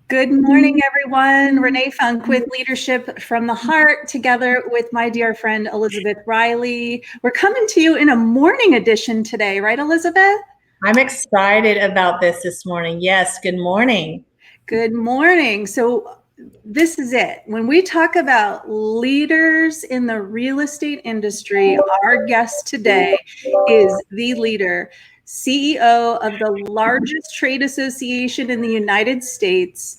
Good morning, everyone. Renee Funk with Leadership from the Heart, together with my dear friend, Elizabeth Riley. We're coming to you in a morning edition today, right, Elizabeth? I'm excited about this morning. Yes, good morning. Good morning. So this is it. When we talk about leaders in the real estate industry, our guest today is the leader, CEO of the largest trade association in the United States,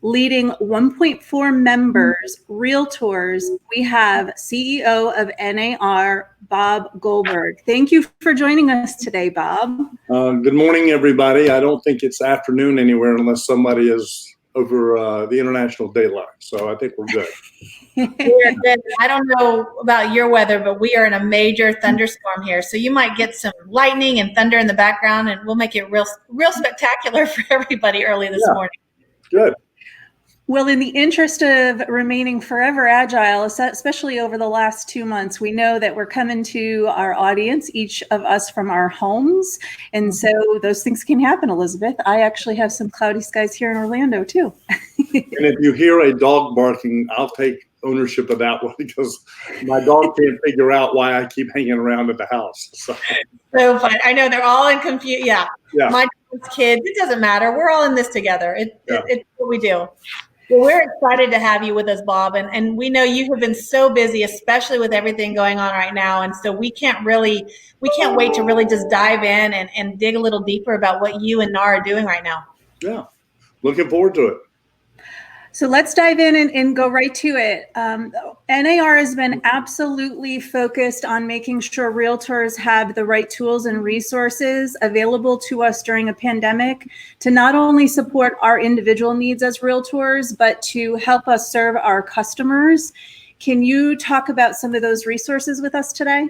leading 1.4 members, REALTORs. We have CEO of NAR, Bob Goldberg. Thank you for joining us today, Bob. Good morning, everybody. I don't think it's afternoon anywhere unless somebody is over the international daylight. So I think we're good. We're good. I don't know about your weather, but we are in a major thunderstorm here. So you might get some lightning and thunder in the background, and we'll make it real spectacular for everybody early this morning. Good. Well, in the interest of remaining forever agile, especially over the last 2 months, we know that we're coming to our audience, each of us from our homes. And so those things can happen, Elizabeth. I actually have some cloudy skies here in Orlando, too. And if you hear a dog barking, I'll take ownership of that one because my dog can't figure out why I keep hanging around at the house. So fun. I know they're all in confusion. Yeah. My dog's kids, it doesn't matter. We're all in this together. It's what we do. Well, we're excited to have you with us, Bob, and we know you have been so busy, especially with everything going on right now, and so we can't wait to really just dive in and dig a little deeper about what you and NAR are doing right now. Yeah, looking forward to it. So let's dive in and go right to it. NAR has been absolutely focused on making sure realtors have the right tools and resources available to us during a pandemic to not only support our individual needs as realtors, but to help us serve our customers. Can you talk about some of those resources with us today?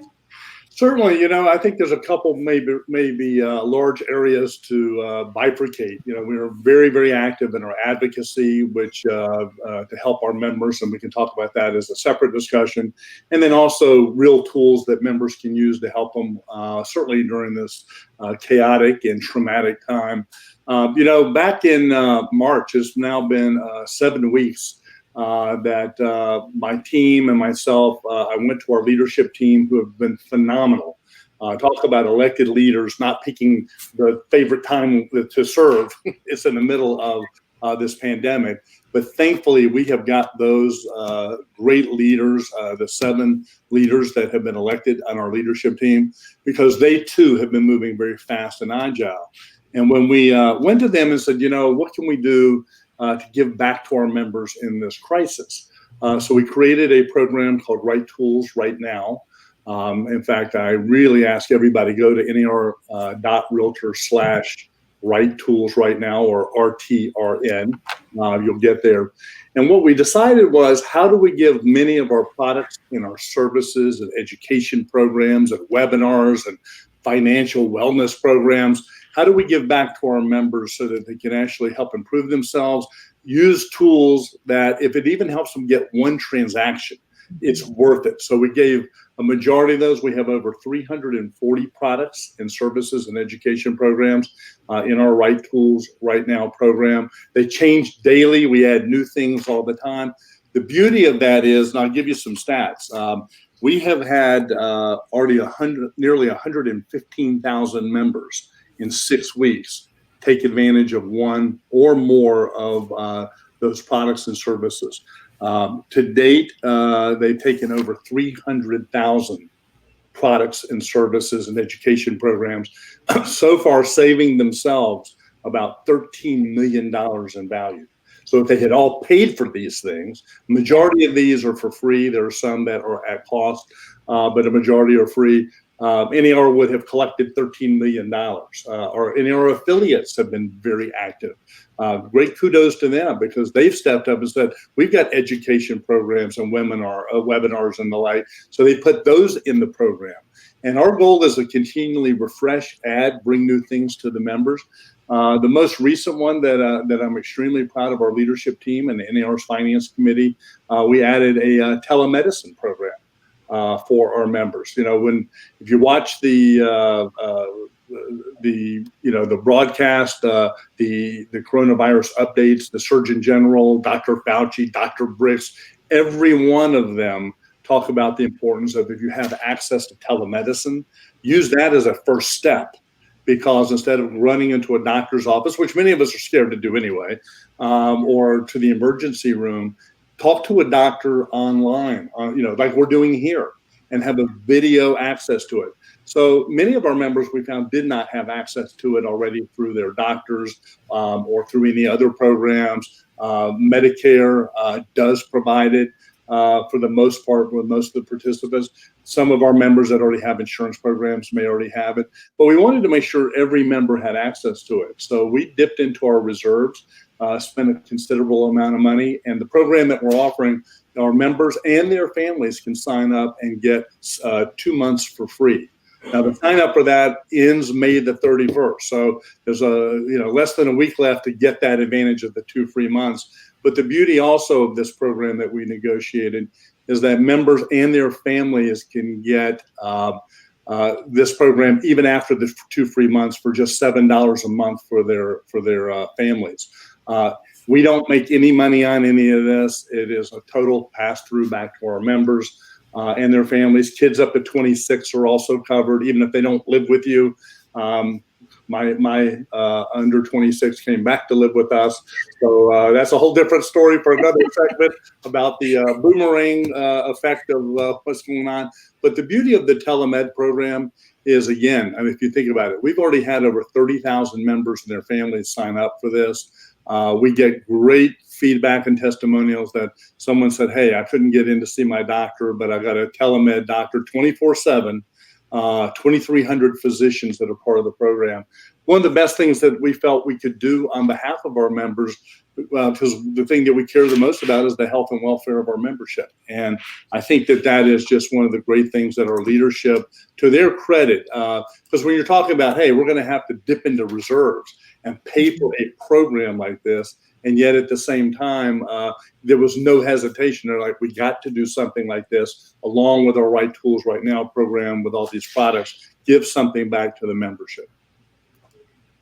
Certainly, I think there's a couple maybe large areas to bifurcate. We are very, very active in our advocacy, which to help our members, and we can talk about that as a separate discussion. And then also real tools that members can use to help them, certainly during this chaotic and traumatic time. Back in March, it's now been 7 weeks that my team and myself, I went to our leadership team who have been phenomenal. Talk about elected leaders not picking the favorite time to serve. It's in the middle of this pandemic. But thankfully, we have got those great leaders, the 7 leaders that have been elected on our leadership team, because they too have been moving very fast and agile. And when we went to them and said, what can we do to give back to our members in this crisis? So we created a program called Right Tools Right Now. In fact, I really ask everybody go to nar.realtor/Right Tools Right Now, or RTRN. You'll get there. And what we decided was, how do we give many of our products and our services and education programs and webinars and financial wellness programs, how do we give back to our members so that they can actually help improve themselves, use tools that if it even helps them get one transaction, it's worth it. So we gave a majority of those. We have over 340 products and services and education programs in our Right Tools Right Now program. They change daily. We add new things all the time. The beauty of that is, and I'll give you some stats, we have had already nearly 115,000 members in 6 weeks take advantage of one or more of those products and services. To date, they've taken over 300,000 products and services and education programs, so far saving themselves about $13 million in value. So if they had all paid for these things, majority of these are for free. There are some that are at cost, but a majority are free. NAR would have collected $13 million. Our NAR affiliates have been very active. Great kudos to them, because they've stepped up and said, we've got education programs and webinars and the like. So they put those in the program. And our goal is to continually refresh, add, bring new things to the members. The most recent one that I'm extremely proud of our leadership team and NAR's finance committee, we added a telemedicine program for our members. If you watch the the broadcast, the coronavirus updates, the Surgeon General, Dr. Fauci, Dr. Bricks, every one of them talk about the importance of, if you have access to telemedicine, use that as a first step. Because instead of running into a doctor's office, which many of us are scared to do anyway, or to the emergency room, talk to a doctor online, like we're doing here, and have a video access to it. So many of our members, we found, did not have access to it already through their doctors or through any other programs. Medicare does provide it for the most part with most of the participants. Some of our members that already have insurance programs may already have it, but we wanted to make sure every member had access to it. So we dipped into our reserves, spent a considerable amount of money, and the program that we're offering, our members and their families can sign up and get 2 months for free. Now, the sign up for that ends May the 31st. So there's less than a week left to get that advantage of the 2 free months. But the beauty also of this program that we negotiated is that members and their families can get this program even after the 2 free months for just $7 a month for their families. We don't make any money on any of this. It is a total pass-through back to our members and their families. Kids up to 26 are also covered, even if they don't live with you. My under 26 came back to live with us. So that's a whole different story for another segment about the boomerang effect of what's going on. But the beauty of the telemed program is, again, if you think about it, we've already had over 30,000 members and their families sign up for this. We get great feedback and testimonials that someone said, hey, I couldn't get in to see my doctor, but I got a telemed doctor 24/7, 2,300 physicians that are part of the program. One of the best things that we felt we could do on behalf of our members, because the thing that we care the most about is the health and welfare of our membership. And I think that is just one of the great things that our leadership, to their credit, because when you're talking about, hey, we're going to have to dip into reserves and pay for a program like this, and yet at the same time, there was no hesitation. They're like, we got to do something like this along with our Right Tools Right Now program with all these products, give something back to the membership.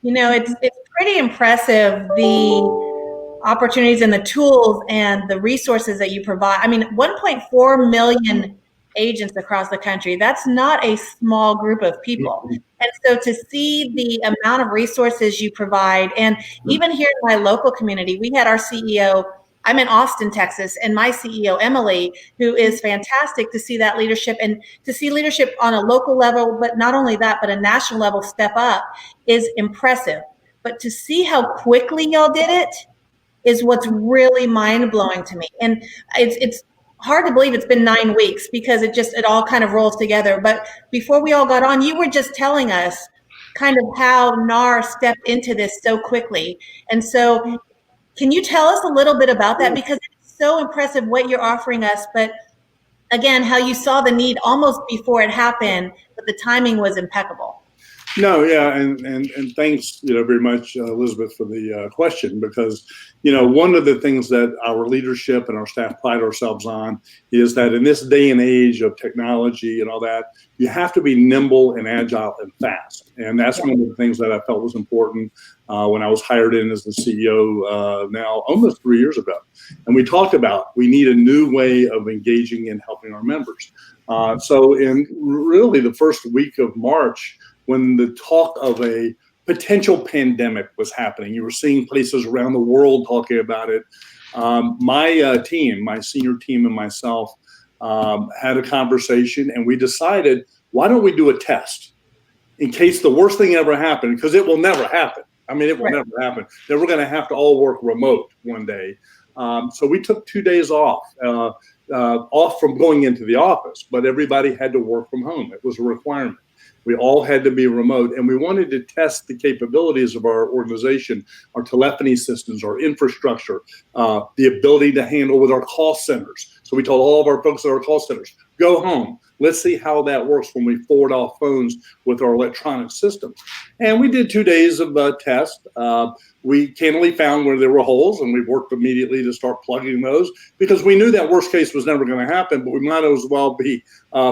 It's pretty impressive, the opportunities and the tools and the resources that you provide. 1.4 million agents across the country. That's not a small group of people. And so to see the amount of resources you provide, and even here in my local community, we had our CEO, I'm in Austin, Texas, and my CEO, Emily, who is fantastic, to see that leadership and to see leadership on a local level, but not only that, but a national level step up is impressive. But to see how quickly y'all did it is what's really mind-blowing to me. And it's hard to believe it's been 9 weeks because it all kind of rolls together. But before we all got on, you were just telling us kind of how NAR stepped into this so quickly. And so can you tell us a little bit about that? Because it's so impressive what you're offering us, but again, how you saw the need almost before it happened, but the timing was impeccable. No, yeah, and thanks, very much, Elizabeth, for the question, because, one of the things that our leadership and our staff pride ourselves on is that in this day and age of technology and all that, you have to be nimble and agile and fast. And that's one of the things that I felt was important when I was hired in as the CEO now almost 3 years ago. And we talked about we need a new way of engaging and helping our members. So in really the first week of March, when the talk of a potential pandemic was happening, you were seeing places around the world talking about it. My senior team and myself had a conversation, and we decided, why don't we do a test in case the worst thing ever happened, because it will never happen. It will never happen. That we're going to have to all work remote one day. So we took 2 days off from going into the office, but everybody had to work from home. It was a requirement. We all had to be remote, and we wanted to test the capabilities of our organization, our telephony systems, our infrastructure, the ability to handle with our call centers. So we told all of our folks at our call centers, go home. Let's see how that works when we forward off phones with our electronic systems. And we did 2 days of test. We candidly found where there were holes, and we worked immediately to start plugging those, because we knew that worst case was never going to happen, but we might as well be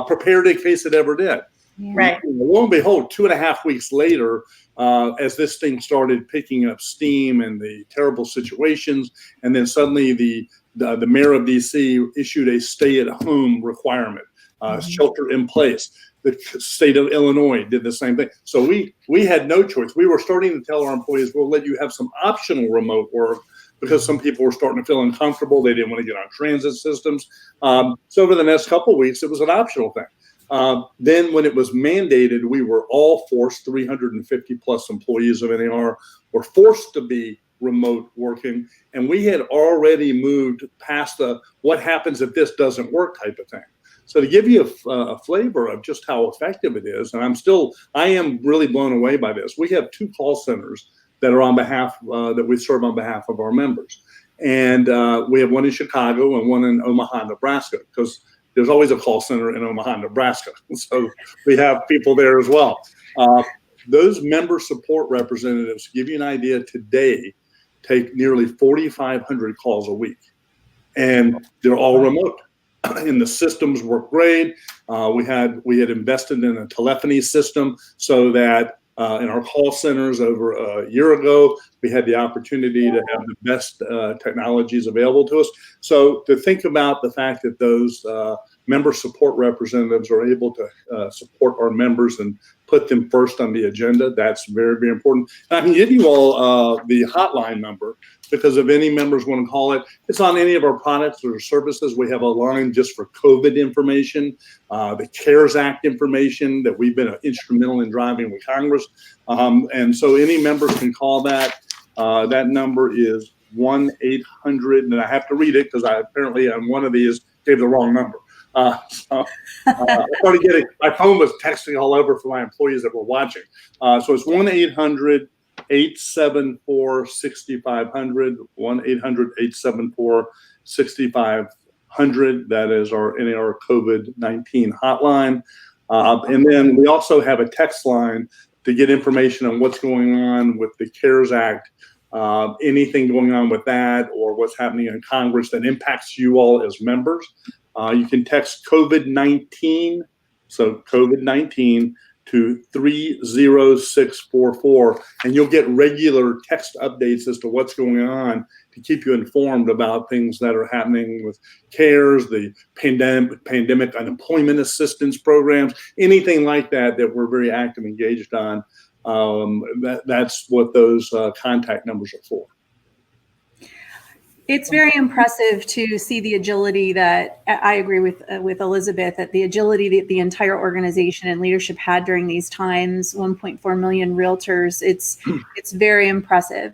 prepared in case it ever did. Right. Lo and behold, 2.5 weeks later, as this thing started picking up steam and the terrible situations, and then suddenly the mayor of DC issued a stay-at-home requirement, shelter in place. The state of Illinois did the same thing. So we had no choice. We were starting to tell our employees, we'll let you have some optional remote work, because some people were starting to feel uncomfortable. They didn't want to get on transit systems. So over the next couple of weeks, it was an optional thing. Then when it was mandated, we were all forced, 350 plus employees of NAR were forced to be remote working. And we had already moved past the what happens if this doesn't work type of thing. So to give you a flavor of just how effective it is, and I am really blown away by this. We have 2 call centers that are on behalf, that we serve on behalf of our members. And we have one in Chicago and one in Omaha, Nebraska, because there's always a call center in Omaha, Nebraska. So we have people there as well. Those member support representatives, to give you an idea, today take nearly 4,500 calls a week, and they're all remote. And the systems work great. We had invested in a telephony system so that in our call centers over a year ago, we had the opportunity to have the best technologies available to us. So to think about the fact that those member support representatives are able to support our members and put them first on the agenda, that's very, very important. And I can give you all the hotline number, because if any members want to call it, it's on any of our products or services. We have a line just for COVID information, the CARES Act information that we've been instrumental in driving with Congress. And so any members can call that. That number is 1-800, and I have to read it because I apparently on one of these gave the wrong number. I started getting, my phone was texting all over for my employees that were watching. So it's 1-800-874-6500, 1-800-874-6500. That is our NAR COVID-19 hotline. And then we also have a text line to get information on what's going on with the CARES Act, anything going on with that, or what's happening in Congress that impacts you all as members. You can text COVID-19, so COVID-19 to 30644, and you'll get regular text updates as to what's going on to keep you informed about things that are happening with CARES, the pandemic unemployment assistance programs, anything like that we're very active and engaged on. That's what those contact numbers are for. It's very impressive to see the agility that I agree with Elizabeth, that the agility that the entire organization and leadership had during these times. 1.4 million realtors. It's very impressive.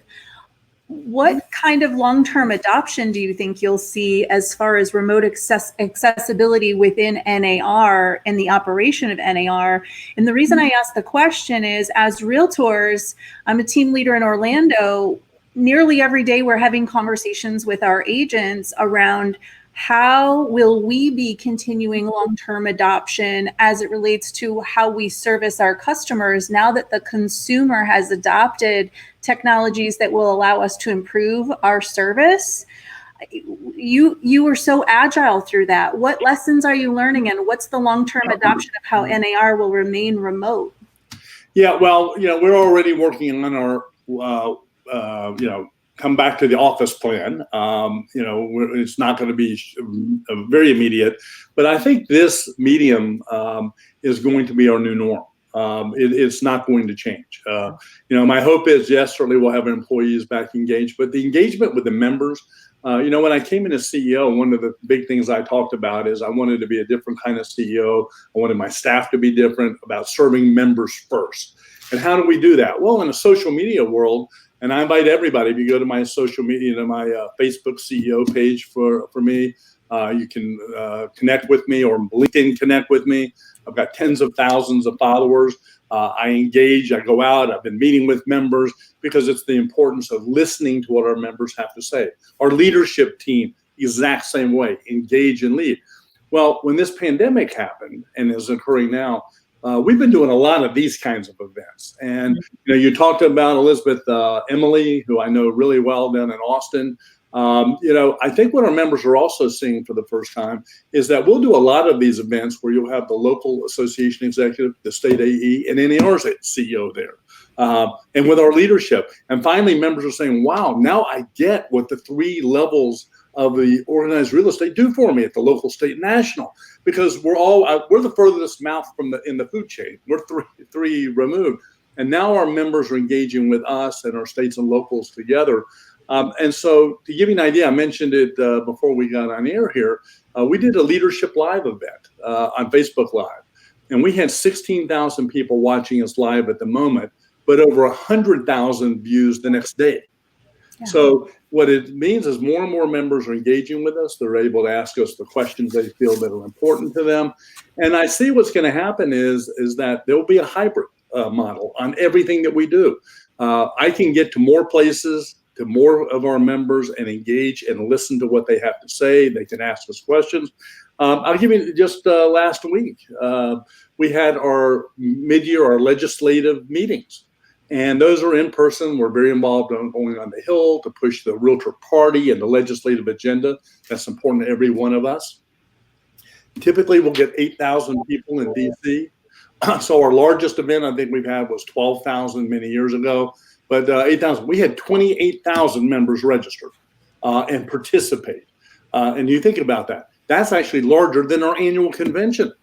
What kind of long-term adoption do you think you'll see as far as remote accessibility within NAR and the operation of NAR? And the reason I ask the question is, as realtors, I'm a team leader in Orlando. Nearly every day we're having conversations with our agents around how will we be continuing long-term adoption as it relates to how we service our customers now that the consumer has adopted technologies that will allow us to improve our service. You were so agile through that. What lessons are you learning, and what's the long-term adoption of how NAR will remain remote? Yeah, well, we're already working on our come back to the office plan. It's not going to be very immediate, but I think this medium is going to be our new norm. It's not going to change. My hope is, yes, certainly we'll have employees back engaged, but the engagement with the members, when I came in as CEO, one of the big things I talked about is I wanted to be a different kind of CEO. I wanted my staff to be different, about serving members first. And how do we do that? Well, in a social media world, and I invite everybody, if you go to my social media, to my Facebook CEO page for me, you can connect with me, or LinkedIn connect with me. I've got tens of thousands of followers. I engage, I go out, I've been meeting with members, because it's the importance of listening to what our members have to say. Our leadership team, exact same way, engage and lead. Well, when this pandemic happened and is occurring now, we've been doing a lot of these kinds of events. And you talked about Elizabeth, Emily, who I know really well down in Austin. I think what our members are also seeing for the first time is that we'll do a lot of these events where you'll have the local association executive, the state AE, and NAR's CEO there. And with our leadership. And finally, members are saying, wow, now I get what the 3 levels of the organized real estate do for me at the local, state, national, because we're the furthest mouth in the food chain. We're three removed. And now our members are engaging with us and our states and locals together. And so to give you an idea, I mentioned it before we got on air here, we did a Leadership Live event on Facebook Live. And we had 16,000 people watching us live at the moment, but over 100,000 views the next day. Yeah. So what it means is more and more members are engaging with us. They're able to ask us the questions they feel that are important to them. And I see what's going to happen is that there will be a hybrid model on everything that we do. I can get to more places, to more of our members, and engage and listen to what they have to say. They can ask us questions. I'll give you just last week, we had our mid-year, our legislative meetings. And those are in person. We're very involved on going on the Hill to push the Realtor Party and the legislative agenda. That's important to every one of us. Typically, we'll get 8,000 people in DC. So our largest event I think we've had was 12,000 many years ago. But 8,000, we had 28,000 members register and participate. And you think about that. That's actually larger than our annual convention,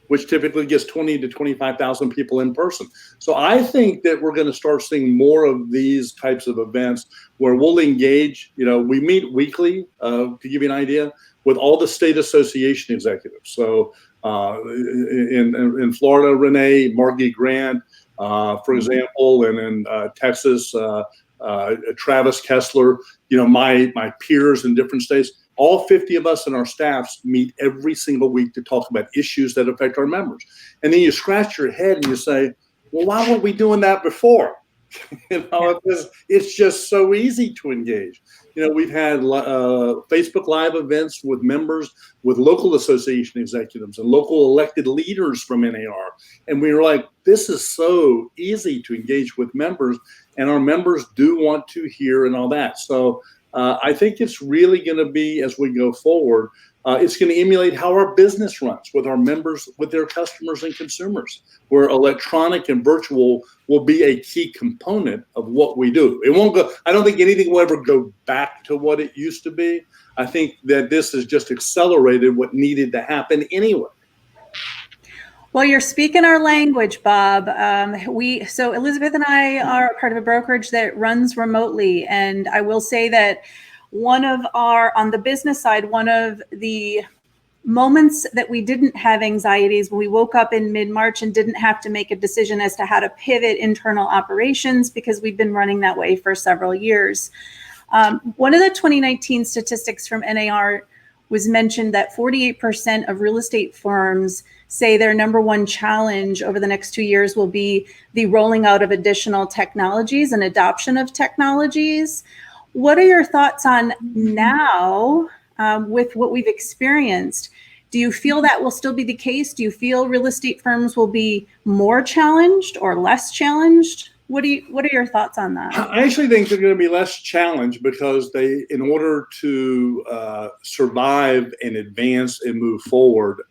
which typically gets 20 to 25,000 people in person. So I think that we're going to start seeing more of these types of events where we'll engage. We meet weekly, to give you an idea, with all the state association executives. So in Florida, Renee, Margie Grant, for example, and in Texas, Travis Kessler, my peers in different states. All 50 of us and our staffs meet every single week to talk about issues that affect our members. And then you scratch your head and you say, well, why weren't we doing that before? It's just so easy to engage. We've had Facebook Live events with members, with local association executives and local elected leaders from NAR. And we were like, this is so easy to engage with members, and our members do want to hear and all that. So I think it's really going to be, as we go forward, it's going to emulate how our business runs with our members, with their customers and consumers, where electronic and virtual will be a key component of what we do. It won't go. I don't think anything will ever go back to what it used to be. I think that this has just accelerated what needed to happen anyway. Well, you're speaking our language, Bob. So Elizabeth and I are part of a brokerage that runs remotely. And I will say that on the business side, one of the moments that we didn't have anxieties when we woke up in mid-March and didn't have to make a decision as to how to pivot internal operations, because we've been running that way for several years. One of the 2019 statistics from NAR was mentioned that 48% of real estate firms say their number one challenge over the next 2 years will be the rolling out of additional technologies and adoption of technologies. What are your thoughts on now with what we've experienced? Do you feel that will still be the case? Do you feel real estate firms will be more challenged or less challenged? What are your thoughts on that? I actually think they're going to be less challenged because in order to survive and advance and move forward,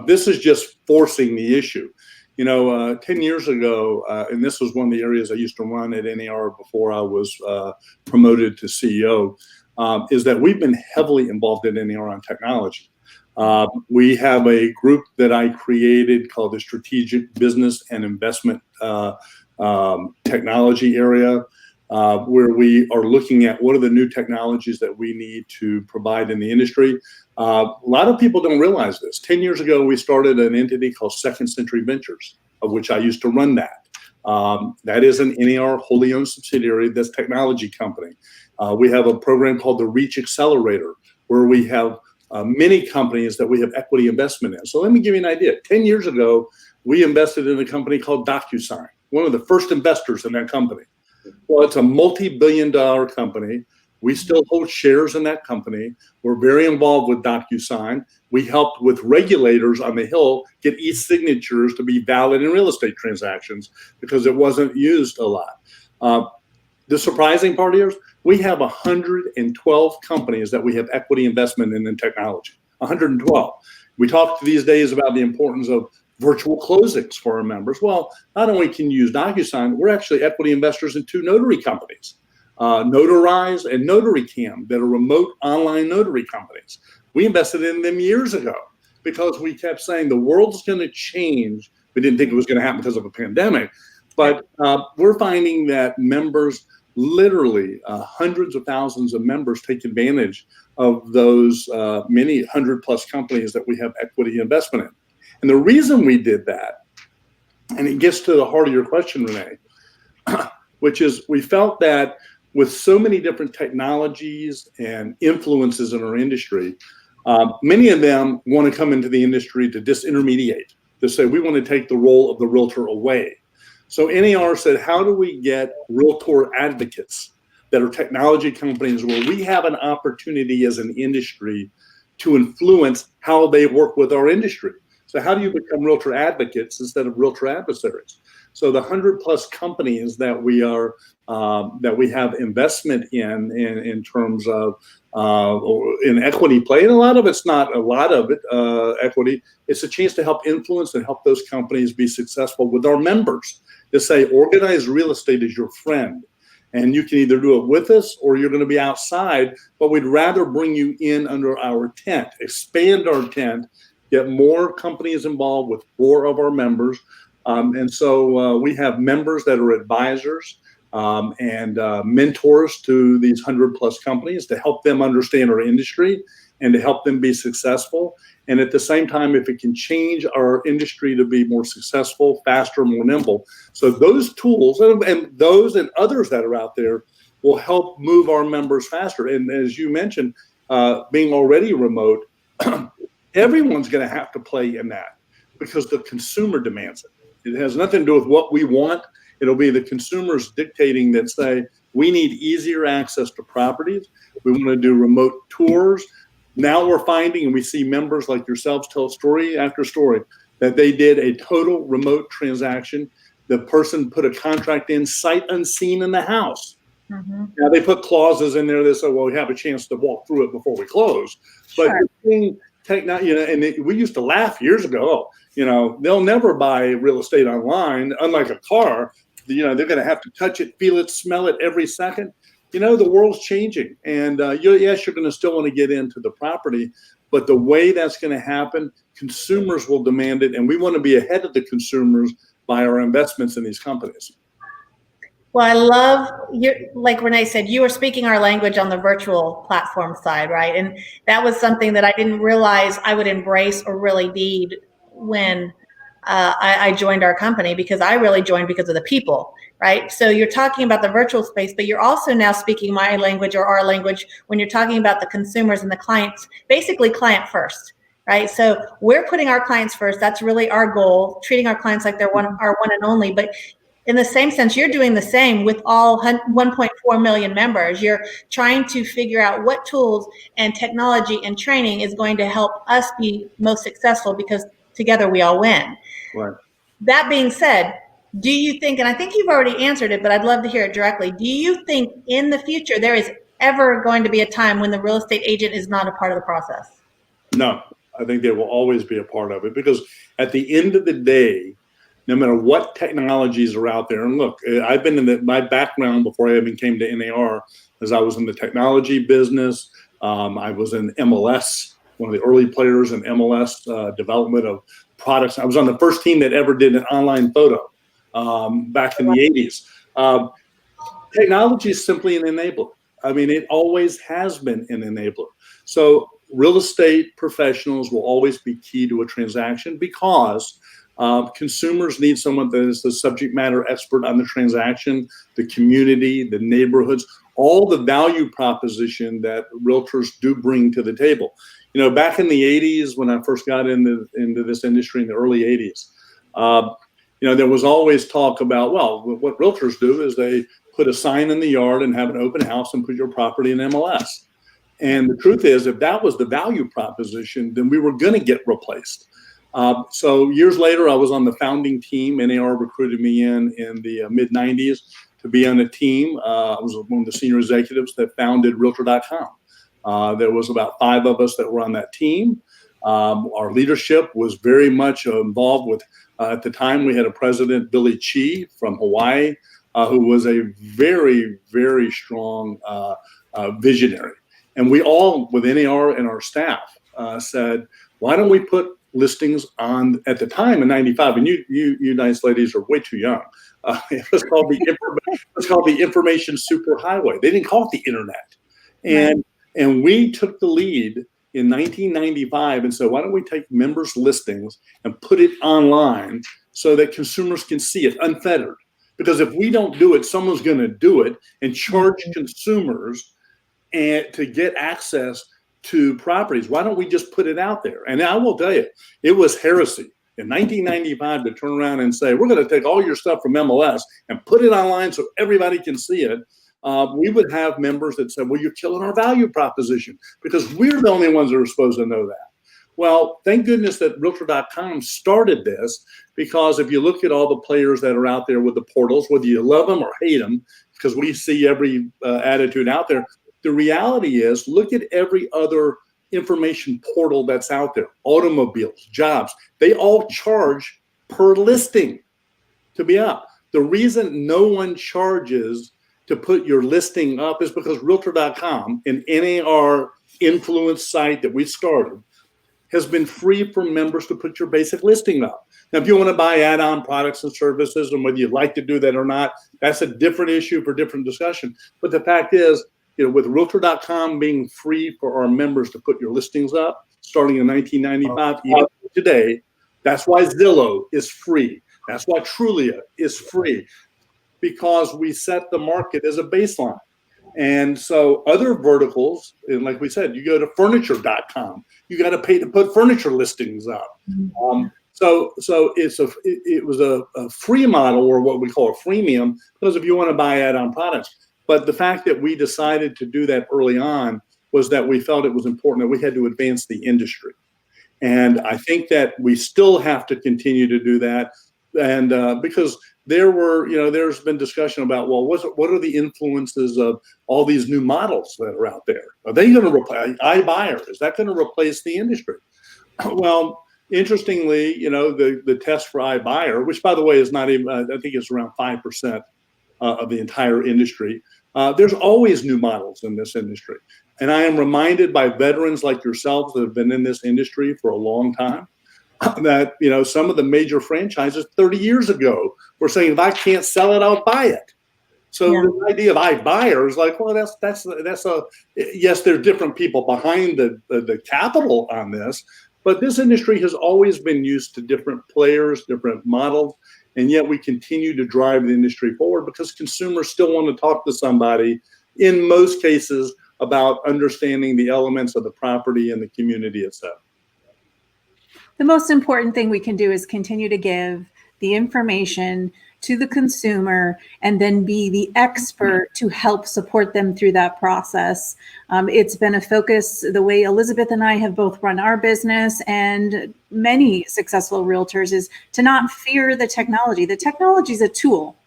this is just forcing the issue. 10 years ago, and this was one of the areas I used to run at NAR before I was promoted to CEO, is that we've been heavily involved at NAR on technology. We have a group that I created called the Strategic Business and Investment Technology area, where we are looking at what are the new technologies that we need to provide in the industry. A lot of people don't realize this. 10 years ago, we started an entity called Second Century Ventures, of which I used to run that. That is an NAR wholly owned subsidiary, that's technology company. We have a program called the Reach Accelerator, where we have many companies that we have equity investment in. So let me give you an idea. 10 years ago, we invested in a company called DocuSign, one of the first investors in that company. Well, it's a multi-billion-dollar company. We still hold shares in that company. We're very involved with DocuSign. We helped with regulators on the Hill get e-signatures to be valid in real estate transactions because it wasn't used a lot. the surprising part is we have 112 companies that we have equity investment in technology. 112. We talk these days about the importance of virtual closings for our members. Well, not only can you use DocuSign, we're actually equity investors in 2 notary companies, Notarize and NotaryCam, that are remote online notary companies. We invested in them years ago because we kept saying the world's going to change. We didn't think it was going to happen because of a pandemic, but we're finding that members, literally hundreds of thousands of members, take advantage of those many 100+ companies that we have equity investment in. And the reason we did that, and it gets to the heart of your question, Renee, which is we felt that with so many different technologies and influences in our industry, many of them want to come into the industry to disintermediate, to say we want to take the role of the realtor away. So NAR said, how do we get realtor advocates that are technology companies where we have an opportunity as an industry to influence how they work with our industry? So how do you become realtor advocates instead of realtor adversaries? So the 100+ companies that we are that we have investment in terms of in equity play, and a lot of it's not a lot of it equity. It's a chance to help influence and help those companies be successful with our members. To say organized real estate is your friend, and you can either do it with us or you're going to be outside. But we'd rather bring you in under our tent, expand our tent, get more companies involved with more of our members. And so we have members that are advisors and mentors to these 100+ companies to help them understand our industry and to help them be successful. And at the same time, if it can change our industry to be more successful, faster, more nimble. So those tools and those and others that are out there will help move our members faster. And as you mentioned, being already remote, everyone's going to have to play in that because the consumer demands it. It has nothing to do with what we want. It'll be the consumers dictating that say, we need easier access to properties. We want to do remote tours. Now we're finding, and we see members like yourselves tell story after story, that they did a total remote transaction. The person put a contract in sight unseen in the house. Mm-hmm. Now they put clauses in there that say, well, we have a chance to walk through it before we close. But sure. We used to laugh years ago, they'll never buy real estate online, unlike a car. They're going to have to touch it, feel it, smell it every second. The world's changing, and yes, you're going to still want to get into the property, but the way that's going to happen, consumers will demand it, and we want to be ahead of the consumers by our investments in these companies. Well, I love like Renee said, you are speaking our language on the virtual platform side, right? And that was something that I didn't realize I would embrace or really need when I joined our company, because I really joined because of the people, right? So you're talking about the virtual space, but you're also now speaking my language or our language when you're talking about the consumers and the clients, basically client first, right? So we're putting our clients first. That's really our goal, treating our clients like they're our one and only. But in the same sense, you're doing the same with all 1.4 million members. You're trying to figure out what tools and technology and training is going to help us be most successful, because together we all win. Right. That being said, do you think, and I think you've already answered it, but I'd love to hear it directly. Do you think in the future there is ever going to be a time when the real estate agent is not a part of the process? No, I think they will always be a part of it, because at the end of the day, no matter what technologies are out there, and look, I've been in my background before I even came to NAR, as I was in the technology business. I was in MLS, one of the early players in MLS development of products. I was on the first team that ever did an online photo back in the 80s. Technology is simply an enabler. I mean, it always has been an enabler. So real estate professionals will always be key to a transaction, because consumers need someone that is the subject matter expert on the transaction, the community, the neighborhoods, all the value proposition that realtors do bring to the table. Back in the 80s, when I first got into this industry in the early 80s, there was always talk about, well, what realtors do is they put a sign in the yard and have an open house and put your property in MLS. And the truth is, if that was the value proposition, then we were going to get replaced. So years later, I was on the founding team. NAR recruited me in the mid-90s to be on a team. I was one of the senior executives that founded Realtor.com. There was about 5 of us that were on that team. Our leadership was very much involved with, at the time we had a president, Billy Chi from Hawaii, who was a very, very strong visionary. And we all, with NAR and our staff, said, why don't we put listings on, at the time in 95, and you nice ladies are way too young. It was called the Information Superhighway. They didn't call it the internet. And we took the lead in 1995 and said, why don't we take members' listings and put it online so that consumers can see it unfettered? Because if we don't do it, someone's going to do it and charge consumers and to get access to properties. Why don't we just put it out there? And I will tell you, it was heresy in 1995 to turn around and say, we're going to take all your stuff from MLS and put it online so everybody can see it. We would have members that said, well, you're killing our value proposition because we're the only ones that are supposed to know that. Well, thank goodness that Realtor.com started this, because if you look at all the players that are out there with the portals, whether you love them or hate them, because we see every attitude out there, the reality is, look at every other information portal that's out there, automobiles, jobs, they all charge per listing to be up. The reason no one charges to put your listing up is because Realtor.com, an NAR influence site that we started, has been free for members to put your basic listing up. Now, if you want to buy add-on products and services, and whether you'd like to do that or not, that's a different issue for different discussion. But the fact is, with Realtor.com being free for our members to put your listings up, starting in 1995, even today, that's why Zillow is free. That's why Trulia is free, because we set the market as a baseline. And so other verticals, and like we said, you go to furniture.com, you got to pay to put furniture listings up. So it was a free model, or what we call a freemium, because if you want to buy add-on products. But the fact that we decided to do that early on was that we felt it was important that we had to advance the industry. And I think that we still have to continue to do that. And because there's been discussion about, well, what are the influences of all these new models that are out there? Are they going to replace iBuyer? Is that going to replace the industry? Well, interestingly, the test for iBuyer, which by the way is not even, I think it's around 5% of the entire industry. There's always new models in this industry. And I am reminded by veterans like yourselves that have been in this industry for a long time that, some of the major franchises 30 years ago were saying, if I can't sell it, I'll buy it. So the idea of iBuyer is like, well, yes, there are different people behind the capital on this, but this industry has always been used to different players, different models. And yet we continue to drive the industry forward because consumers still want to talk to somebody, in most cases, about understanding the elements of the property and the community itself. The most important thing we can do is continue to give the information to the consumer and then be the expert to help support them through that process. It's been a focus, the way Elizabeth and I have both run our business and many successful realtors, is to not fear the technology. The technology is a tool.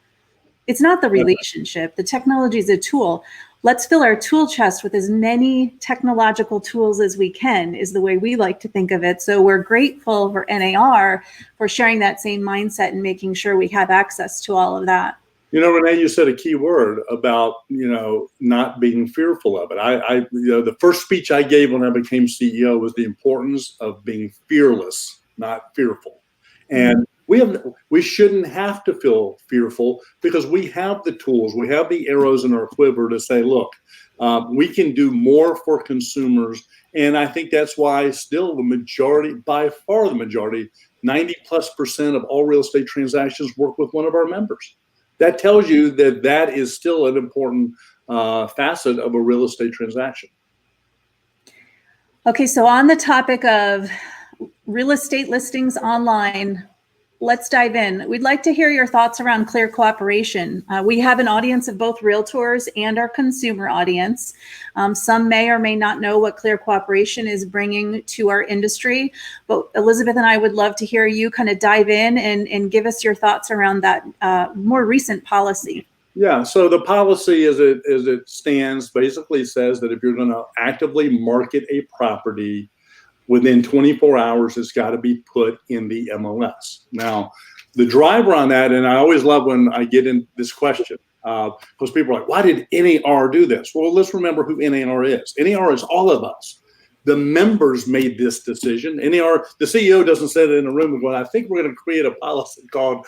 It's not the relationship. The technology is a tool. Let's fill our tool chest with as many technological tools as we can, is the way we like to think of it. So we're grateful for NAR for sharing that same mindset and making sure we have access to all of that. Renee, you said a key word about, not being fearful of it. The first speech I gave when I became CEO was the importance of being fearless, not fearful. And we shouldn't have to feel fearful because we have the tools, we have the arrows in our quiver to say, look, we can do more for consumers. And I think that's why still the majority, by far the majority, 90+% of all real estate transactions work with one of our members. That tells you that is still an important facet of a real estate transaction. Okay, so on the topic of real estate listings online, let's dive in. We'd like to hear your thoughts around clear cooperation. We have an audience of both realtors and our consumer audience. Some may or may not know what clear cooperation is bringing to our industry, but Elizabeth and I would love to hear you kind of dive in and give us your thoughts around that more recent policy. Yeah, so the policy as it stands basically says that if you're going to actively market a property within 24 hours, it's got to be put in the MLS. Now, the driver on that, and I always love when I get in this question, because people are like, why did NAR do this? Well, let's remember who NAR is. NAR is all of us. The members made this decision. NAR, the CEO doesn't sit in a room and go, I think we're going to create a policy called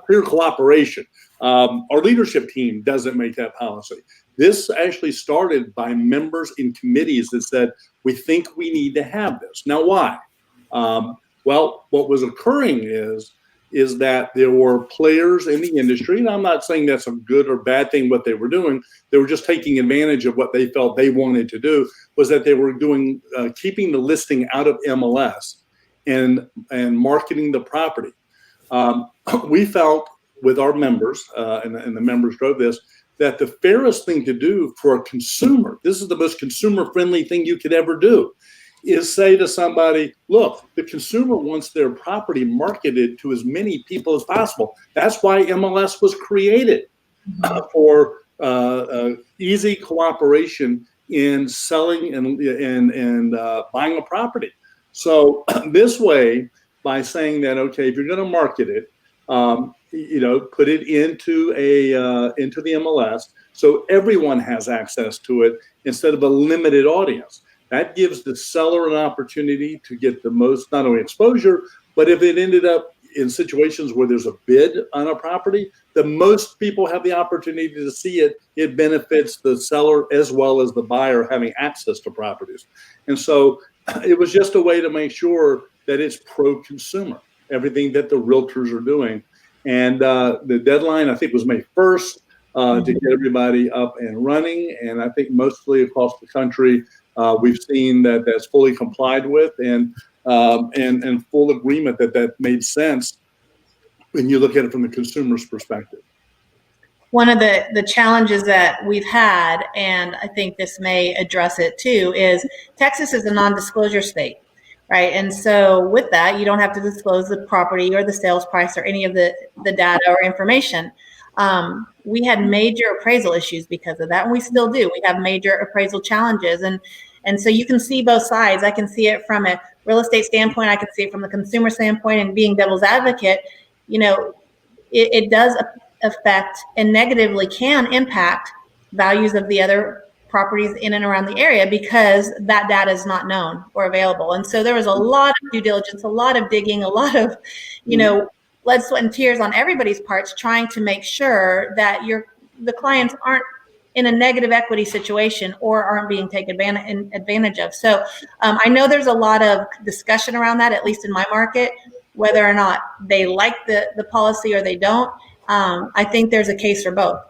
clear cooperation. Our leadership team doesn't make that policy. This actually started by members in committees that said, we think we need to have this. Now, why? Well, what was occurring is that there were players in the industry, and I'm not saying that's a good or bad thing what they were doing. They were just taking advantage of what they felt they wanted to do, was that they were doing keeping the listing out of MLS and marketing the property. We felt with our members, and the members drove this, that the fairest thing to do for a consumer, this is the most consumer-friendly thing you could ever do, is say to somebody, look, the consumer wants their property marketed to as many people as possible. That's why MLS was created, for easy cooperation in selling and buying a property. So this way, by saying that, okay, if you're going to market it, put it into the MLS so everyone has access to it instead of a limited audience. That gives the seller an opportunity to get the most, not only exposure, but if it ended up in situations where there's a bid on a property, the most people have the opportunity to see it. It benefits the seller as well as the buyer having access to properties. And so it was just a way to make sure that it's pro-consumer, everything that the realtors are doing. And the deadline, I think, was May 1st to get everybody up and running. And I think mostly across the country, we've seen that that's fully complied with and full agreement that made sense when you look at it from the consumer's perspective. One of the challenges that we've had, and I think this may address it too, is Texas is a non-disclosure state, right? And so with that, you don't have to disclose the property or the sales price or any of the data or information. We had major appraisal issues because of that, and we still do. We have major appraisal challenges, and so you can see both sides. I can see it from a real estate standpoint. I can see it from the consumer standpoint, and being devil's advocate, it does affect and negatively can impact values of the other properties in and around the area because that data is not known or available. And so there was a lot of due diligence, a lot of digging, a lot of, blood, sweat, and tears on everybody's parts, trying to make sure that the clients aren't in a negative equity situation or aren't being taken advantage of. So I know there's a lot of discussion around that, at least in my market, whether or not they like the policy or they don't. I think there's a case for both.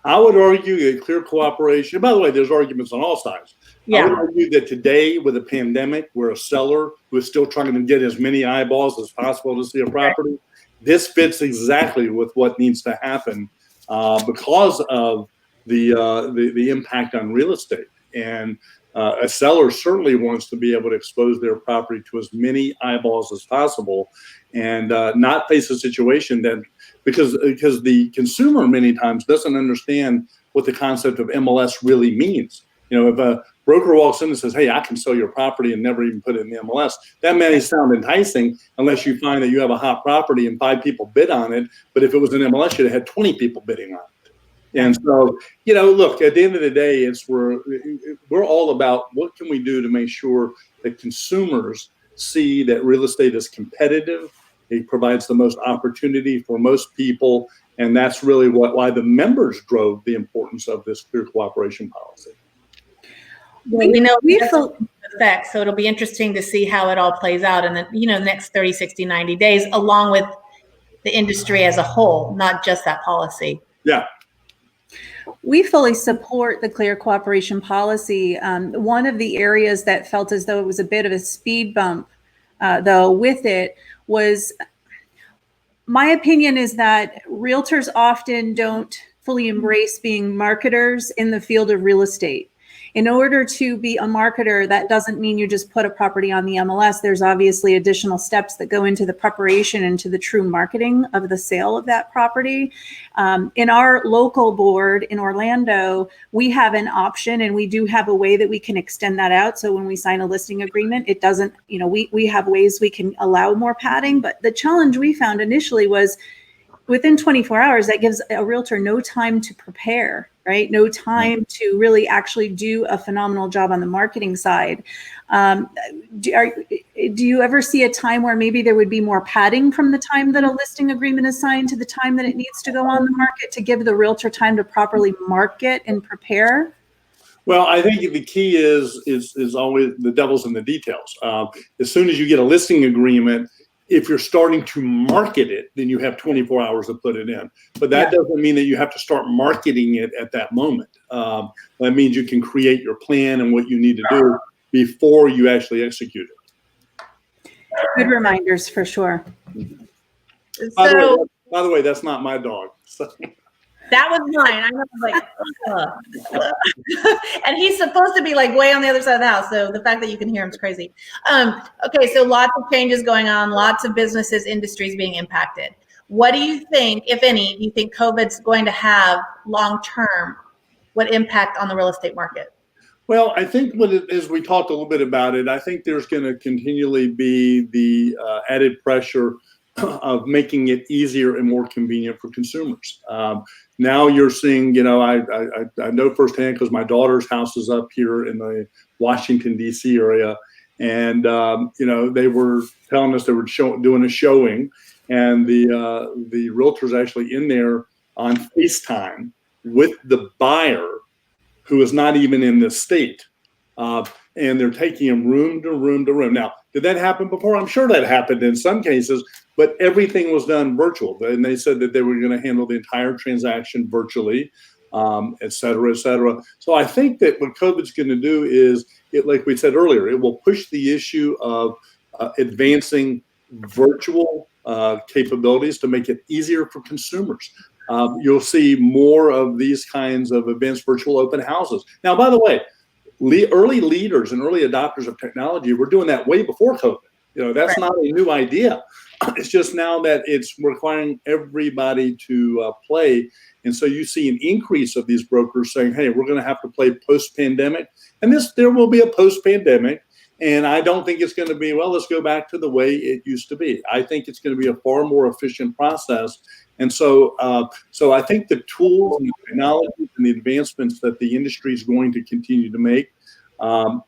I would argue that clear cooperation, by the way, there's arguments on all sides. Yeah. I would argue that today with a pandemic where a seller who is still trying to get as many eyeballs as possible to see a property, this fits exactly with what needs to happen because of the impact on real estate. And a seller certainly wants to be able to expose their property to as many eyeballs as possible and not face a situation that, because the consumer many times doesn't understand what the concept of MLS really means. If a broker walks in and says, hey, I can sell your property and never even put it in the MLS, that may sound enticing unless you find that you have a hot property and 5 people bid on it. But if it was an MLS, you'd have had 20 people bidding on it. And so, look, at the end of the day, we're all about what can we do to make sure that consumers see that real estate is competitive. It provides the most opportunity for most people. And that's really why the members drove the importance of this clear cooperation policy. Well, we know we effect, so it'll be interesting to see how it all plays out in the next 30, 60, 90 days, along with the industry as a whole, not just that policy. Yeah. We fully support the clear cooperation policy. One of the areas that felt as though it was a bit of a speed bump, though, with it was, my opinion is that realtors often don't fully embrace being marketers in the field of real estate. in order to be a marketer, that doesn't mean you just put a property on the MLS. There's obviously additional steps that go into the preparation and to the true marketing of the sale of that property. In our local board in Orlando, we have an option, and we do have a way that we can extend that out. So when we sign a listing agreement, it doesn't, we have ways we can allow more padding. But the challenge we found initially was within 24 hours, that gives a realtor no time to prepare, right? No time to really actually do a phenomenal job on the marketing side. Do you ever see a time where maybe there would be more padding from the time that a listing agreement is signed to the time that it needs to go on the market to give the realtor time to properly market and prepare? Well, I think the key is always the devil's in the details. As soon as you get a listing agreement, if you're starting to market it, then you have 24 hours to put it in. But that doesn't mean that you have to start marketing it at that moment. That means you can create your plan and what you need to do before you actually execute it. Good reminders for sure. By the way, that's not my dog. So. That was mine. I was like, and he's supposed to be like way on the other side of the house. So the fact that you can hear him is crazy. Okay, so lots of changes going on, lots of businesses, industries being impacted. What do you think, if any, do you think COVID's going to have long-term? What impact on the real estate market? Well, I think as we talked a little bit about it, I think there's going to continually be the added pressure of making it easier and more convenient for consumers. Now you're seeing, I know firsthand because my daughter's house is up here in the Washington, D.C. area. And, they were telling us they were doing a showing, and the realtor's actually in there on FaceTime with the buyer who is not even in this state. And they're taking him room to room to room. Now, did that happen before? I'm sure that happened in some cases, but everything was done virtual. And they said that they were going to handle the entire transaction virtually, et cetera, et cetera. So I think that what COVID's going to do is, like we said earlier, it will push the issue of advancing virtual capabilities to make it easier for consumers. You'll see more of these kinds of events, virtual open houses. Now, by the way, early leaders and early adopters of technology were doing that way before COVID. That's not a new idea. It's just now that it's requiring everybody to play. And so you see an increase of these brokers saying, hey, we're going to have to play post-pandemic. And there will be a post-pandemic. And I don't think it's going to be, well, let's go back to the way it used to be. I think it's going to be a far more efficient process. And so I think the tools and the technologies and the advancements that the industry is going to continue to make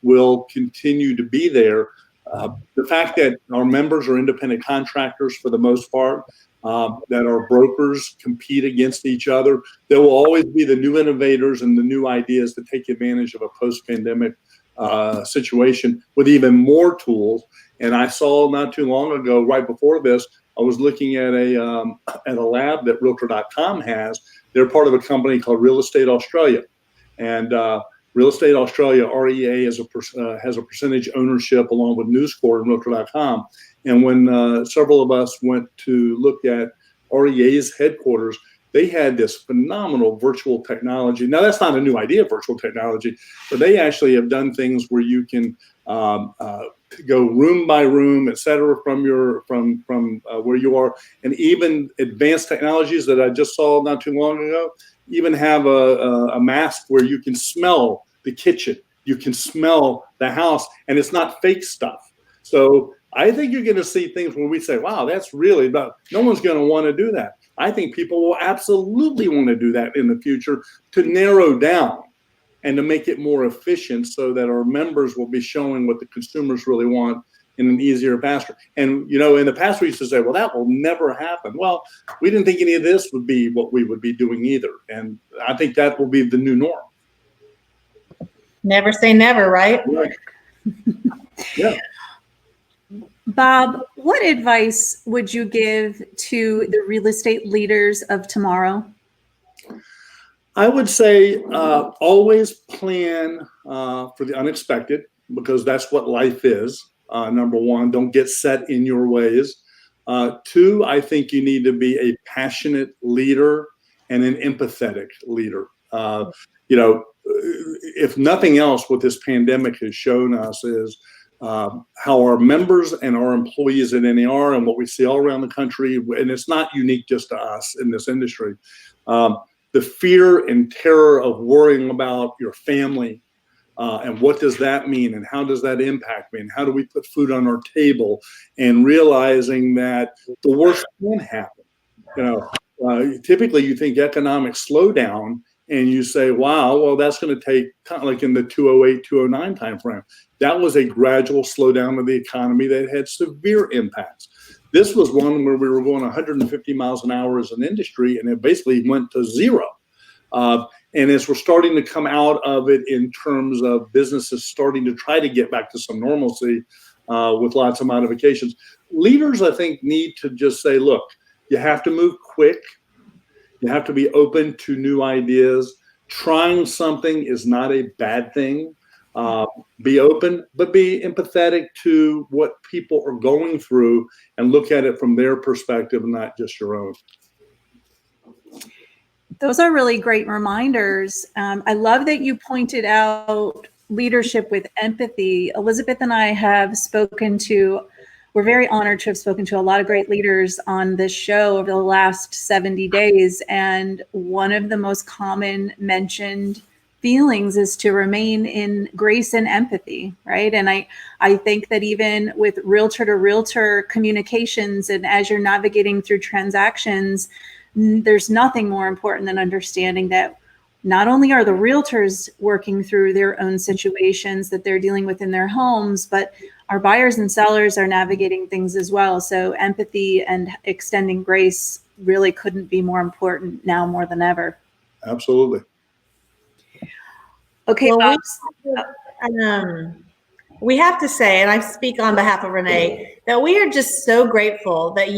will continue to be there. The fact that our members are independent contractors for the most part, that our brokers compete against each other, there will always be the new innovators and the new ideas to take advantage of a post-pandemic situation with even more tools. And I saw not too long ago, right before this, I was looking at a lab that Realtor.com has. They're part of a company called Real Estate Australia, and Real Estate Australia (REA) has a percentage ownership along with News Corp and Realtor.com. And when several of us went to look at REA's headquarters, they had this phenomenal virtual technology. Now, that's not a new idea, virtual technology, but they actually have done things where you can go room by room, et cetera, from where you are. And even advanced technologies that I just saw not too long ago, even have a mask where you can smell the kitchen, you can smell the house, and it's not fake stuff. So I think you're going to see things where we say, wow, that's really, but no one's going to want to do that. I think people will absolutely want to do that in the future to narrow down and to make it more efficient so that our members will be showing what the consumers really want in an easier, faster. And, in the past we used to say, well, that will never happen. Well, we didn't think any of this would be what we would be doing either. And I think that will be the new norm. Never say never, right? Right. Yeah. Bob, what advice would you give to the real estate leaders of tomorrow? I would say always plan for the unexpected, because that's what life is. Number one, don't get set in your ways. Two, I think you need to be a passionate leader and an empathetic leader. if nothing else, what this pandemic has shown us is how our members and our employees at NAR, and what we see all around the country, and it's not unique just to us in this industry, the fear and terror of worrying about your family, and what does that mean, and how does that impact me, and how do we put food on our table, and realizing that the worst can happen. Typically you think economic slowdown, and you say, wow, well, that's going to take, kind of like in the 2008, 2009 timeframe. That was a gradual slowdown of the economy that had severe impacts. This was one where we were going 150 miles an hour as an industry, and it basically went to zero. And as we're starting to come out of it in terms of businesses starting to try to get back to some normalcy with lots of modifications, leaders, I think, need to just say, look, you have to move quick. You have to be open to new ideas. Trying something is not a bad thing. Be open, but be empathetic to what people are going through and look at it from their perspective, not just your own. Those are really great reminders. I love that you pointed out leadership with empathy. Elizabeth and I have we're very honored to have spoken to a lot of great leaders on this show over the last 70 days. And one of the most common mentioned feelings is to remain in grace and empathy, right? And I think that even with realtor to realtor communications, and as you're navigating through transactions, there's nothing more important than understanding that not only are the realtors working through their own situations that they're dealing with in their homes, but our buyers and sellers are navigating things as well. So empathy and extending grace really couldn't be more important now more than ever. Absolutely. Okay, well, we have to say, and I speak on behalf of Renee, that we are just so grateful that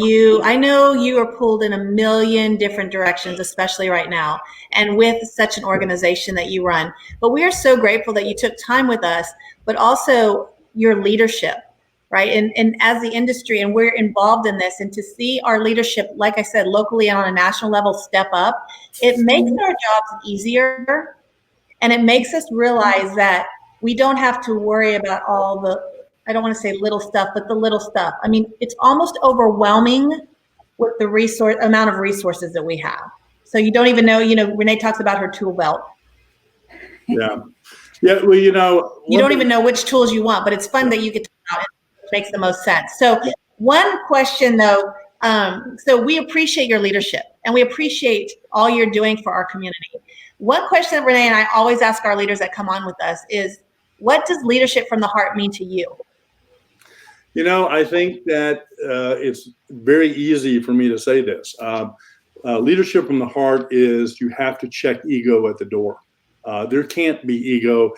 I know you are pulled in a million different directions, especially right now, and with such an organization that you run. But we are so grateful that you took time with us, but also your leadership, right? And as the industry, and we're involved in this, and to see our leadership, like I said, locally and on a national level step up, it makes our jobs easier. And it makes us realize that we don't have to worry about all the, I don't want to say little stuff, but the little stuff. I mean, it's almost overwhelming with the amount of resources that we have. So you don't even know, Renee talks about her tool belt. Yeah. Yeah. Well, you don't even know which tools you want, but it's fun that you get to know it. It makes the most sense. So one question though, so we appreciate your leadership and we appreciate all you're doing for our community. One question that Renee and I always ask our leaders that come on with us is, what does leadership from the heart mean to you? I think that it's very easy for me to say this. Leadership from the heart is you have to check ego at the door. There can't be ego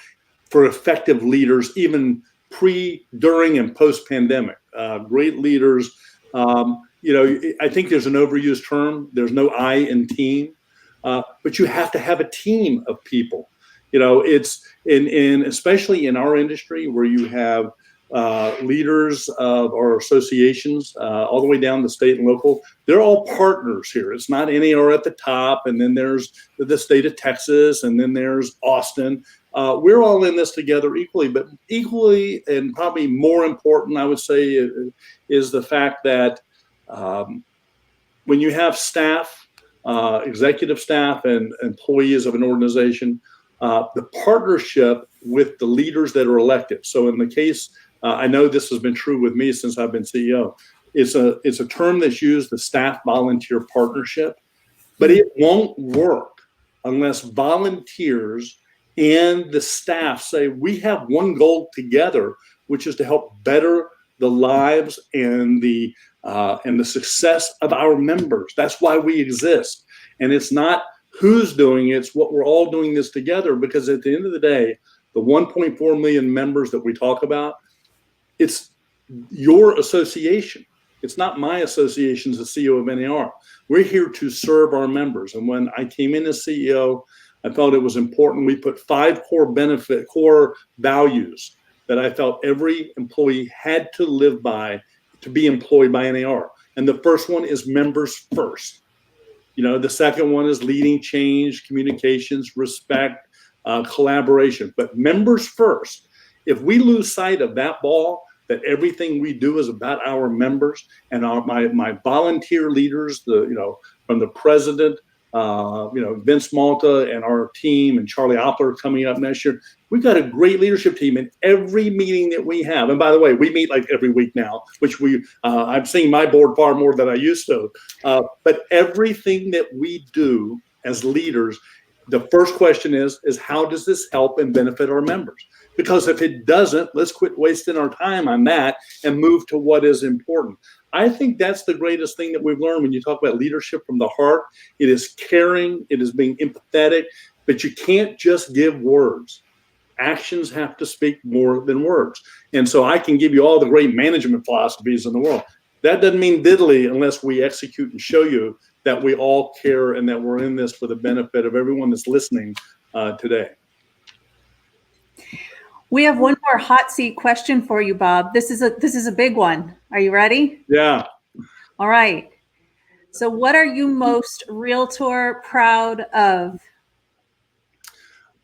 for effective leaders, even pre, during, and post-pandemic. Great leaders, I think there's an overused term. There's no I in team. But you have to have a team of people. It's especially in our industry where you have leaders of our associations all the way down to state and local. They're all partners here. It's not NAR at the top, and then there's the state of Texas, and then there's Austin. We're all in this together equally, but equally and probably more important, I would say, is the fact that when you have staff, executive staff and employees of an organization, the partnership with the leaders that are elected. So in the case, I know this has been true with me since I've been CEO. It's a term that's used, the staff volunteer partnership, but it won't work unless volunteers and the staff say, we have one goal together, which is to help better the lives and the success of our members. That's why we exist. And it's not who's doing it, it's what we're all doing this together, because at the end of the day, the 1.4 million members that we talk about, it's your association. It's not my association as the CEO of NAR. We're here to serve our members. And when I came in as CEO, I felt it was important. We put 5 core values that I felt every employee had to live by to be employed by NAR. And the first one is members first. The second one is leading change, communications, respect, collaboration, but members first. If we lose sight of that ball, that everything we do is about our members and my volunteer leaders, from the president, Vince Malta and our team, and Charlie Oppler coming up next year. We've got a great leadership team in every meeting that we have. And by the way, we meet like every week now, which I'm seeing my board far more than I used to. But everything that we do as leaders, the first question is how does this help and benefit our members? Because if it doesn't, let's quit wasting our time on that and move to what is important. I think that's the greatest thing that we've learned when you talk about leadership from the heart. It is caring, it is being empathetic, but you can't just give words. Actions have to speak more than words. And so I can give you all the great management philosophies in the world. That doesn't mean diddly unless we execute and show you that we all care and that we're in this for the benefit of everyone that's listening today. We have one more hot seat question for you, Bob. This is a big one. Are you ready? Yeah. All right. So what are you most realtor proud of?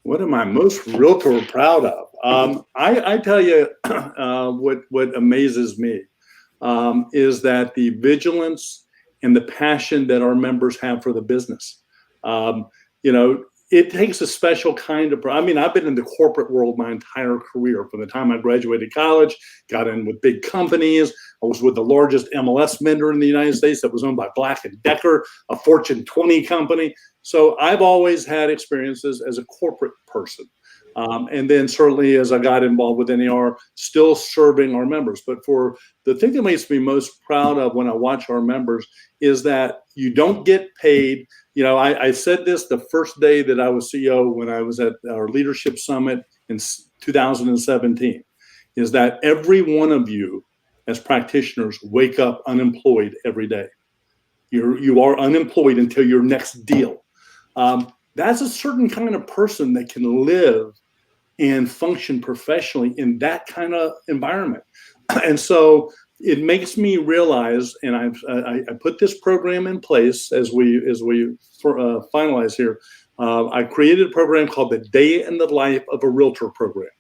What am I most realtor proud of? I tell you what amazes me is that the vigilance and the passion that our members have for the business. It takes a special kind of, I've been in the corporate world my entire career. From the time I graduated college, got in with big companies. I was with the largest MLS vendor in the United States that was owned by Black & Decker, a Fortune 20 company. So I've always had experiences as a corporate person. And then certainly as I got involved with NAR, still serving our members. But for the thing that makes me most proud of when I watch our members is that you don't get paid. I said this the first day that I was CEO when I was at our leadership summit in 2017, is that every one of you as practitioners wake up unemployed every day. You are unemployed until your next deal. That's a certain kind of person that can live and function professionally in that kind of environment. And so it makes me realize, and I put this program in place as we finalize here. I created a program called the Day in the Life of a Realtor program.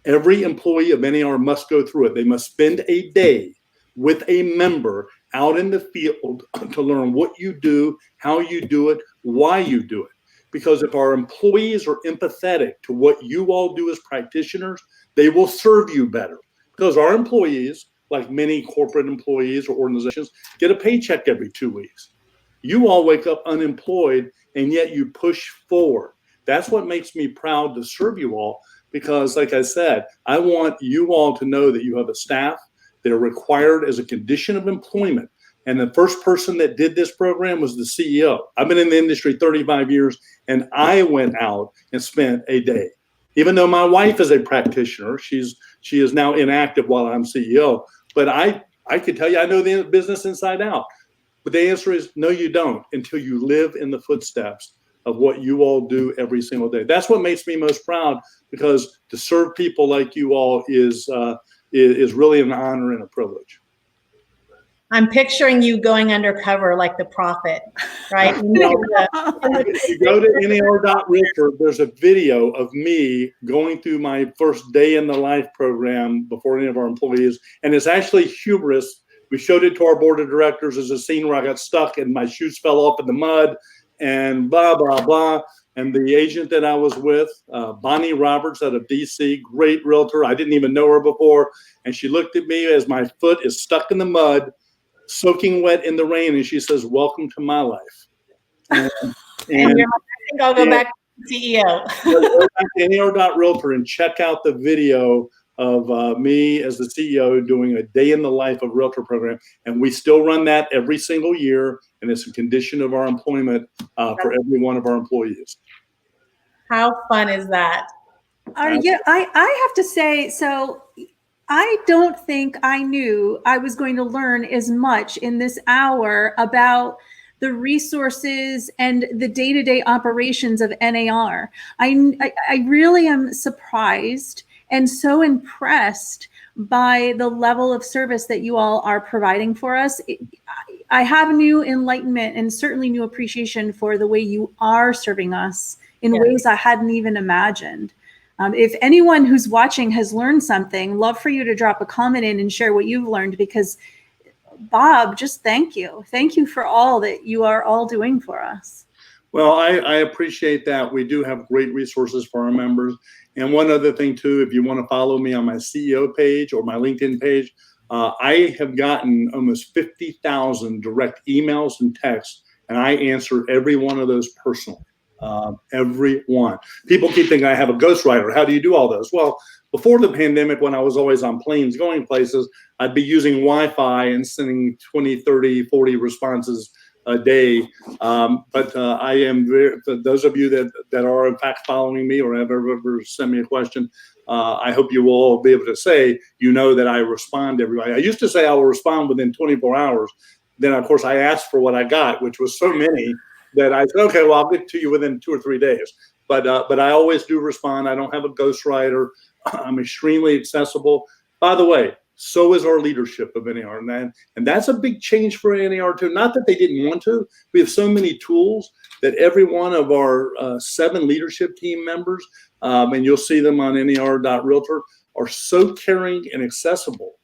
Every employee of NAR must go through it. They must spend a day with a member out in the field to learn what you do, how you do it, why you do it. Because if our employees are empathetic to what you all do as practitioners, they will serve you better. Because our employees, like many corporate employees or organizations, get a paycheck every 2 weeks. You all wake up unemployed, and yet you push forward. That's what makes me proud to serve you all, because like I said, I want you all to know that you have a staff that are required as a condition of employment. And the first person that did this program was the CEO. I've been in the industry 35 years, and I went out and spent a day. Even though my wife is a practitioner, she is now inactive while I'm CEO. But I could tell you I know the business inside out. But the answer is no, you don't, until you live in the footsteps of what you all do every single day. That's what makes me most proud, because to serve people like you all is really an honor and a privilege. I'm picturing you going undercover like the prophet, right? If you go to NAR.realtor, there's a video of me going through my first day in the life program before any of our employees. And it's actually humorous. We showed it to our board of directors as a scene where I got stuck and my shoes fell off in the mud and blah, blah, blah. And the agent that I was with, Bonnie Roberts out of DC, great realtor. I didn't even know her before. And she looked at me as my foot is stuck in the mud, soaking wet in the rain, and she says, "Welcome to my life." And I think I'll go back to CEO. Go back to NAR.realtor and check out the video of me as the CEO doing a day in the life of realtor program. And we still run that every single year, and it's a condition of our employment for every one of our employees. How fun is that? Yeah, I have to say, so I don't think I knew I was going to learn as much in this hour about the resources and the day-to-day operations of NAR. I really am surprised and so impressed by the level of service that you all are providing for us. I have new enlightenment and certainly new appreciation for the way you are serving us in ways I hadn't even imagined. If anyone who's watching has learned something, love for you to drop a comment in and share what you've learned, because Bob, just thank you. Thank you for all that you are all doing for us. Well, I appreciate that. We do have great resources for our members. And one other thing too, if you want to follow me on my CEO page or my LinkedIn page, I have gotten almost 50,000 direct emails and texts, and I answer every one of those personally. Every one. People keep thinking I have a ghostwriter. How do you do all those? Well, before the pandemic, when I was always on planes going places, I'd be using Wi-Fi and sending 20, 30, 40 responses a day. But I am very, for those of you that are in fact following me or have ever sent me a question, I hope you will all be able to say, that I respond to everybody. I used to say I will respond within 24 hours. Then, of course, I asked for what I got, which was so many that I said, okay, well, I'll get to you within 2 or 3 days. But I always do respond. I don't have a ghostwriter. I'm extremely accessible. By the way, so is our leadership of NAR. And that's a big change for NAR too. Not that they didn't want to. We have so many tools that every one of our 7 leadership team members, and you'll see them on NAR.Realtor, are so caring and accessible.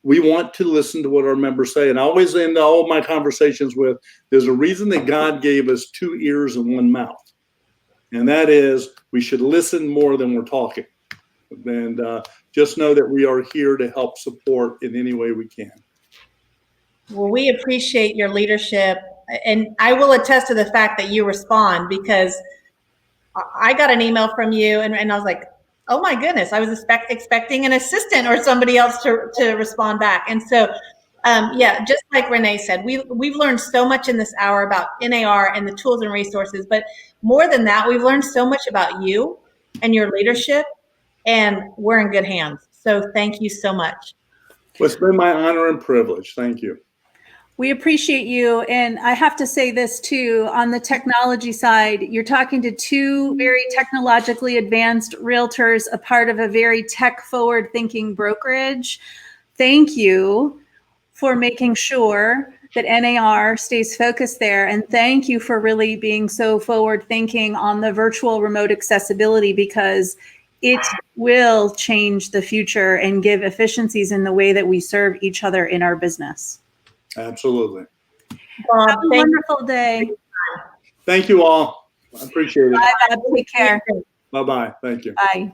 We want to listen to what our members say. And I always end all of my conversations with, there's a reason that God gave us 2 ears and 1 mouth. And that is, we should listen more than we're talking. And just know that we are here to help support in any way we can. Well, we appreciate your leadership. And I will attest to the fact that you respond, because I got an email from you and I was like, oh my goodness, I was expecting an assistant or somebody else to respond back. And so, just like Renee said, we've learned so much in this hour about NAR and the tools and resources. But more than that, we've learned so much about you and your leadership, and we're in good hands. So thank you so much. Well, it's been my honor and privilege. Thank you. We appreciate you. And I have to say this too, on the technology side, you're talking to 2 very technologically advanced realtors, a part of a very tech forward thinking brokerage. Thank you for making sure that NAR stays focused there. And thank you for really being so forward thinking on the virtual remote accessibility, because it will change the future and give efficiencies in the way that we serve each other in our business. Absolutely. Have a wonderful day. Thank you all. I appreciate it. Bye, Bob. Take care. Bye-bye. Thank you. Bye.